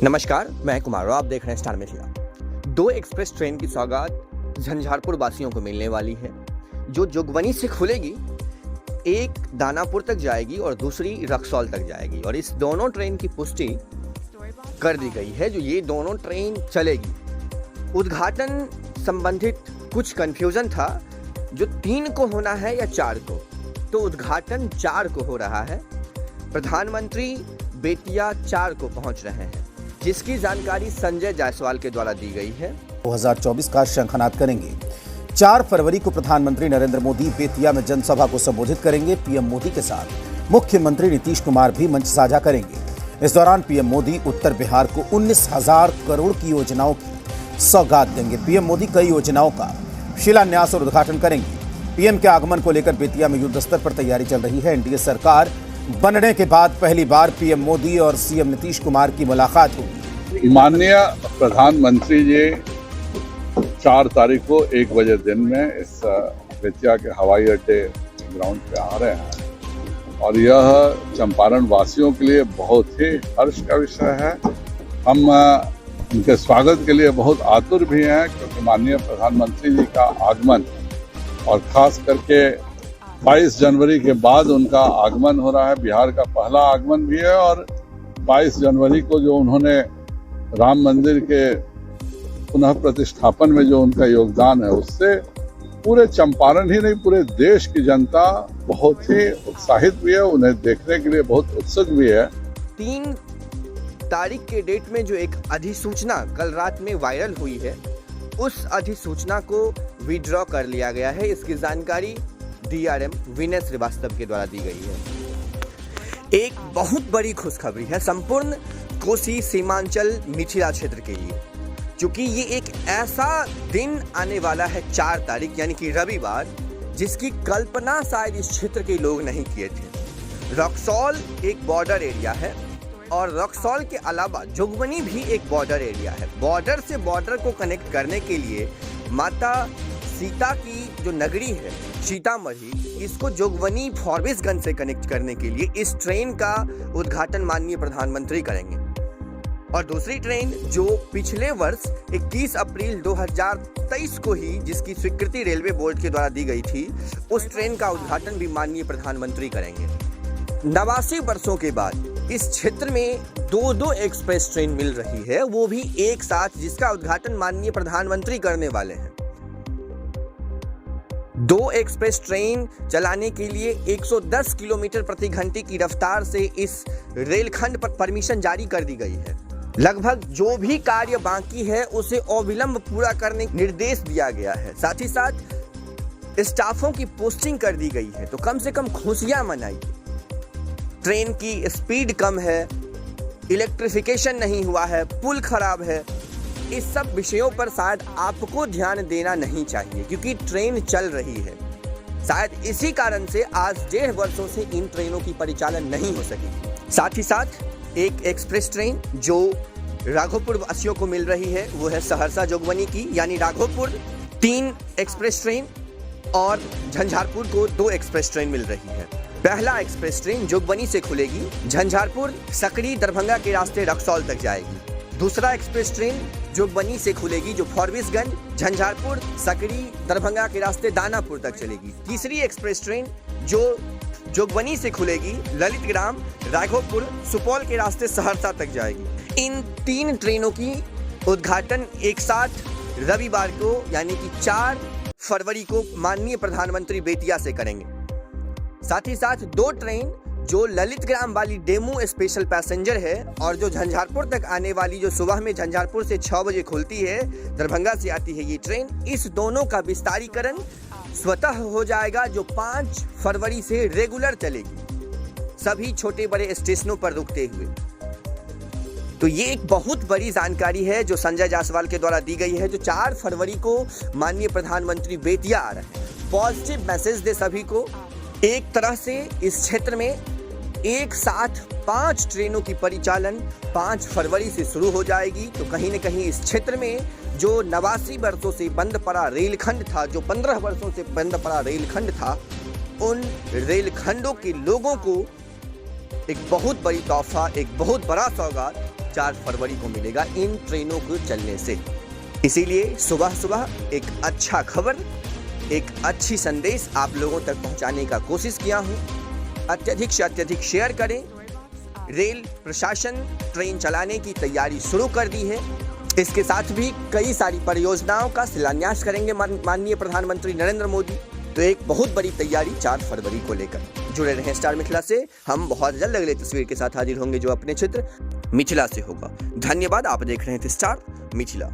नमस्कार, मैं कुमार और आप देख रहे हैं स्टार मीडिया। 2 एक्सप्रेस ट्रेन की सौगात झंझारपुर वासियों को मिलने वाली है, जो जोगबनी से खुलेगी। एक दानापुर तक जाएगी और दूसरी रक्सौल तक जाएगी, और इस दोनों ट्रेन की पुष्टि कर दी गई है जो ये दोनों ट्रेन चलेगी। उद्घाटन संबंधित कुछ कंफ्यूजन था, जो 3 को होना है या 4 को, तो उद्घाटन 4 को हो रहा है। प्रधानमंत्री बेतिया 4 को पहुंच रहे हैं, जिसकी जानकारी संजय जायसवाल के द्वारा दी गई है। 2024 का शंखनाद करेंगे। 4 फरवरी को प्रधानमंत्री नरेंद्र मोदी बेतिया में जनसभा को संबोधित करेंगे। पीएम मोदी के साथ मुख्यमंत्री नीतीश कुमार भी मंच साझा करेंगे। इस दौरान पीएम मोदी उत्तर बिहार को 19,000 करोड़ की योजनाओं की सौगात देंगे। पीएम मोदी कई योजनाओं का शिलान्यास और उद्घाटन करेंगे। पीएम के आगमन को लेकर बेतिया में युद्ध स्तर पर तैयारी चल रही है। एनडीए सरकार बनने के बाद पहली बार पीएम मोदी और सीएम नीतीश कुमार की मुलाकात होगी। माननीय प्रधानमंत्री जी 4 तारीख को 1 बजे दिन में इस बेतिया के हवाई अड्डे ग्राउंड पे आ रहे हैं, और यह चंपारण वासियों के लिए बहुत ही हर्ष का विषय है। हम उनके स्वागत के लिए बहुत आतुर भी हैं, क्योंकि माननीय प्रधानमंत्री जी का आगमन, और खास करके 22 जनवरी के बाद उनका आगमन हो रहा है। बिहार का पहला आगमन भी है, और 22 जनवरी को जो उन्होंने राम मंदिर के पुनः प्रतिष्ठापन में जो उनका योगदान है, उससे पूरे चंपारण ही नहीं, पूरे देश की जनता बहुत ही उत्साहित भी है, उन्हें देखने के लिए बहुत उत्सुक भी है। 3 तारीख के डेट में जो एक अधिसूचना कल रात में वायरल हुई है, उस अधिसूचना को विड्रॉ कर लिया गया है। इसकी जानकारी डीआरएम विनय श्रीवास्तव के द्वारा दी गई है। एक बहुत बड़ी खुशखबरी है संपूर्ण कोसी सीमांचल मिथिला क्षेत्र के लिए, क्योंकि ये एक ऐसा दिन आने वाला है 4 तारीख यानी कि रविवार, जिसकी कल्पना शायद इस क्षेत्र के लोग नहीं किए थे। रक्सौल एक बॉर्डर एरिया है, और रक्सौल के अलावा जोगबनी भी एक बॉर्डर एरिया है। बॉर्डर से बॉर्डर को कनेक्ट करने के लिए माता सीता की जो नगरी है सीतामढ़ी, इसको जोगबनी फॉरबिसगंज से कनेक्ट करने के लिए इस ट्रेन का उद्घाटन माननीय प्रधानमंत्री करेंगे। और दूसरी ट्रेन जो पिछले वर्ष 21 अप्रैल 2023 को ही जिसकी स्वीकृति रेलवे बोर्ड के द्वारा दी गई थी, उस ट्रेन का उद्घाटन भी माननीय प्रधानमंत्री करेंगे। 89 वर्षों के बाद इस क्षेत्र में 2 एक्सप्रेस ट्रेन मिल रही है, वो भी एक साथ, जिसका उद्घाटन माननीय प्रधानमंत्री करने वाले हैं। 2 एक्सप्रेस ट्रेन चलाने के लिए 110 किलोमीटर प्रति घंटे की रफ्तार से इस रेलखंड पर परमिशन जारी कर दी गई है। लगभग जो भी कार्य बाकी है उसे अविलंब पूरा करने का निर्देश दिया गया है। साथ ही साथ स्टाफों की पोस्टिंग कर दी गई है, तो कम से कम खुशियां मनाइए। ट्रेन की स्पीड कम है, इलेक्ट्रिफिकेशन नहीं हुआ है, पुल खराब है, इस सब विषयों पर शायद आपको ध्यान देना नहीं चाहिए, क्योंकि ट्रेन चल रही है। शायद इसी कारण से आज 1.5 वर्षों से इन ट्रेनों की परिचालन नहीं हो सकी। साथ ही साथ एक एक्सप्रेस ट्रेन जो राघोपुर वासियों को मिल रही है, वो है सहरसा जोगबनी की, यानी राघोपुर 3 एक्सप्रेस ट्रेन, और झंझारपुर को 2 एक्सप्रेस ट्रेन मिल रही है। पहला एक्सप्रेस ट्रेन जोगबनी से खुलेगी, झंझारपुर सकरी दरभंगा के रास्ते रक्सौल तक जाएगी। दूसरा एक्सप्रेस ट्रेन जोगबनी से खुलेगी, जो फॉरबिसगंज झंझारपुर सकरी दरभंगा के रास्ते दानापुर तक चलेगी। तीसरी एक्सप्रेस ट्रेन जो जोगबनी से खुलेगी, ललित ग्राम राघोपुर सुपौल के रास्ते सहरसा तक जाएगी। इन 3 ट्रेनों की उद्घाटन एक साथ रविवार को यानी कि 4 फरवरी को माननीय प्रधानमंत्री बेतिया से करेंगे। साथ ही साथ 2 ट्रेन जो ललित ग्राम वाली डेमू स्पेशल पैसेंजर है, और जो झंझारपुर तक आने वाली, जो सुबह में झंझारपुर से 6 बजे खुलती है, दरभंगा से आती है ये ट्रेन, इस दोनों का विस्तारीकरण स्वतः हो जाएगा, जो 5 फरवरी से रेगुलर चलेगी, सभी छोटे बड़े स्टेशनों पर रुकते हुए। तो ये एक बहुत बड़ी जानकारी है जो संजय जायसवाल के द्वारा दी गई है, जो 4 फरवरी को माननीय प्रधानमंत्री बेतिया आ रहे हैं। पॉजिटिव मैसेज दे सभी को। एक तरह से इस क्षेत्र में एक साथ 5 ट्रेनों की परिचालन 5 फरवरी से शुरू हो जाएगी, तो कहीं न कहीं इस क्षेत्र में जो 89 वर्षों से बंद पड़ा रेलखंड था, जो 15 वर्षों से बंद पड़ा रेलखंड था, उन रेलखंडों के लोगों को एक बहुत बड़ी तोहफा, एक बहुत बड़ा सौगात 4 फरवरी को मिलेगा इन ट्रेनों को चलने से। इसीलिए सुबह सुबह एक अच्छा खबर, एक अच्छी संदेश आप लोगों तक पहुंचाने का कोशिश किया हूं। अत्यधिक से अत्यधिक शेयर करें। रेल प्रशासन ट्रेन चलाने की तैयारी शुरू कर दी है। इसके साथ भी कई सारी परियोजनाओं का शिलान्यास करेंगे माननीय प्रधानमंत्री नरेंद्र मोदी। तो एक बहुत बड़ी तैयारी 4 फरवरी को लेकर। जुड़े रहें स्टार मिथिला से। हम बहुत जल्द अगले तस्वीर के साथ हाजिर होंगे जो अपने क्षेत्र मिथिला से होगा। धन्यवाद। आप देख रहे थे स्टार मिथिला।